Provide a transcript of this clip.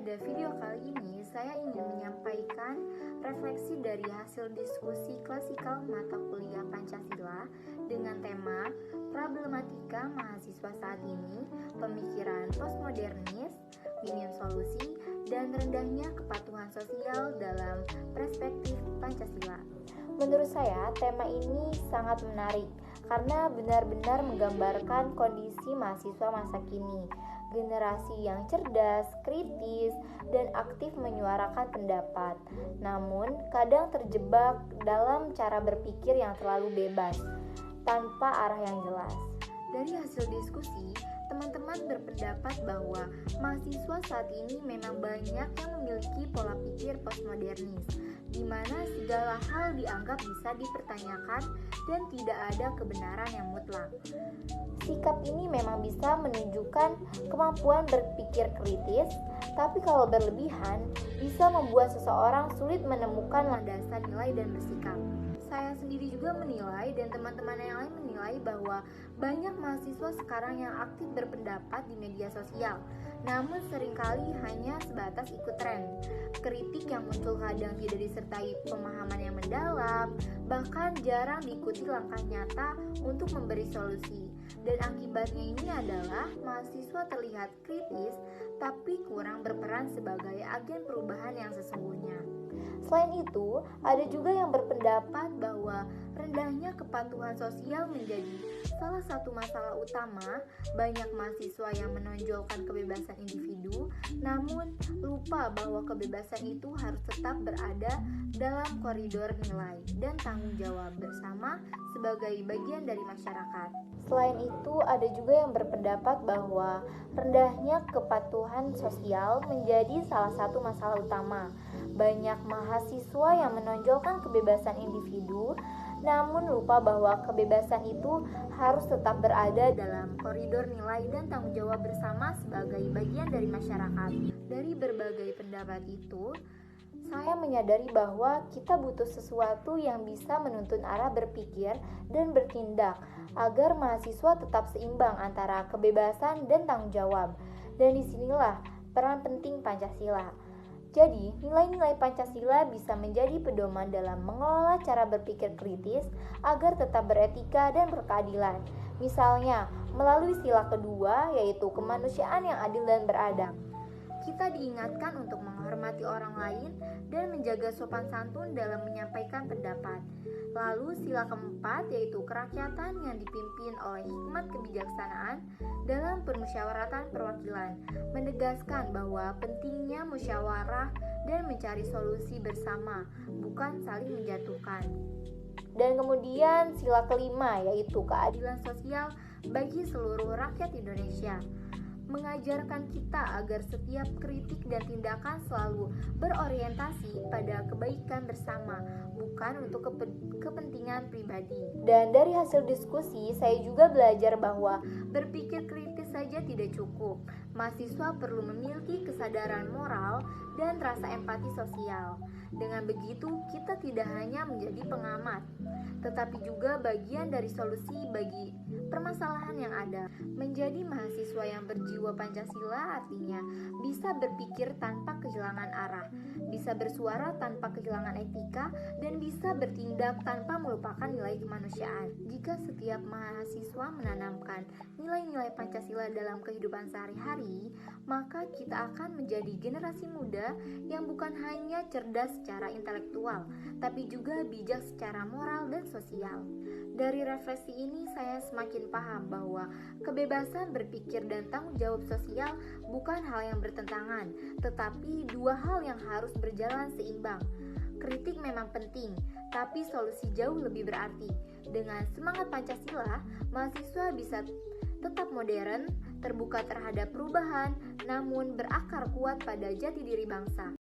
Pada video kali ini, saya ingin menyampaikan refleksi dari hasil diskusi klasikal mata kuliah Pancasila dengan tema Problematika Mahasiswa Saat Ini, Pemikiran Postmodernis, Minim Solusi, dan Rendahnya Kepatuhan Sosial dalam Perspektif Pancasila. Menurut saya, tema ini sangat menarik karena benar-benar menggambarkan kondisi mahasiswa masa kini. Generasi yang cerdas, kritis, dan aktif menyuarakan pendapat, namun kadang terjebak dalam cara berpikir yang terlalu bebas, tanpa arah yang jelas. Dari hasil diskusi, teman-teman berpendapat bahwa mahasiswa saat ini memang banyak yang memiliki pola pikir postmodernis, di mana segala hal dianggap bisa dipertanyakan dan tidak ada kebenaran yang mutlak. Sikap ini memang bisa menunjukkan kemampuan berpikir kritis, tapi kalau berlebihan bisa membuat seseorang sulit menemukan landasan nilai dan bersikap. Saya sendiri juga menilai dan teman-teman yang lain menilai bahwa banyak mahasiswa sekarang yang aktif berpendapat di media sosial, namun seringkali hanya sebatas ikut tren. Kritik yang muncul kadang tidak disertai pemahaman yang mendalam, bahkan jarang diikuti langkah nyata untuk memberi solusi. Dan akibatnya ini adalah mahasiswa terlihat kritis tapi kurang berperan sebagai agen perubahan yang sesungguhnya. Selain itu, ada juga yang berpendapat bahwa rendahnya kepatuhan sosial menjadi salah satu masalah utama. Banyak mahasiswa yang menonjolkan kebebasan individu, namun lupa bahwa kebebasan itu harus tetap berada dalam koridor nilai dan tanggung jawab bersama sebagai bagian dari masyarakat. Selain itu, ada juga yang berpendapat bahwa rendahnya kepatuhan sosial menjadi salah satu masalah utama. Banyak mahasiswa yang menonjolkan kebebasan individu, namun lupa bahwa kebebasan itu harus tetap berada dalam koridor nilai dan tanggung jawab bersama sebagai bagian dari masyarakat. Dari berbagai pendapat itu, saya menyadari bahwa kita butuh sesuatu yang bisa menuntun arah berpikir dan bertindak agar mahasiswa tetap seimbang antara kebebasan dan tanggung jawab. Dan disinilah peran penting Pancasila. Jadi, nilai-nilai Pancasila bisa menjadi pedoman dalam mengelola cara berpikir kritis agar tetap beretika dan berkeadilan. Misalnya, melalui sila kedua, yaitu kemanusiaan yang adil dan beradab. Kita diingatkan untuk menghormati orang lain dan menjaga sopan santun dalam menyampaikan pendapat. Lalu sila keempat yaitu kerakyatan yang dipimpin oleh hikmat kebijaksanaan dalam permusyawaratan perwakilan, menegaskan bahwa pentingnya musyawarah dan mencari solusi bersama, bukan saling menjatuhkan. Dan kemudian sila kelima yaitu keadilan sosial bagi seluruh rakyat Indonesia, mengajarkan kita agar setiap kritik dan tindakan selalu berorientasi pada kebaikan bersama, bukan untuk kepentingan pribadi. Dan dari hasil diskusi, saya juga belajar bahwa berpikir kritis saja tidak cukup. Mahasiswa perlu memiliki kesadaran moral dan rasa empati sosial. Dengan begitu, kita tidak hanya menjadi pengamat, tetapi juga bagian dari solusi bagi permasalahan yang ada. Menjadi mahasiswa yang berjiwa Pancasila artinya bisa berpikir tanpa kehilangan arah, bisa bersuara tanpa kehilangan etika, dan bisa bertindak tanpa melupakan nilai kemanusiaan. Jika setiap mahasiswa menanamkan nilai-nilai Pancasila dalam kehidupan sehari-hari, maka kita akan menjadi generasi muda yang bukan hanya cerdas secara intelektual, tapi juga bijak secara moral dan sosial. Dari refleksi ini saya semakin paham bahwa kebebasan berpikir dan tanggung jawab sosial bukan hal yang bertentangan, tetapi dua hal yang harus berjalan seimbang. Kritik memang penting, tapi solusi jauh lebih berarti. Dengan semangat Pancasila, mahasiswa bisa tetap modern, terbuka terhadap perubahan, namun berakar kuat pada jati diri bangsa.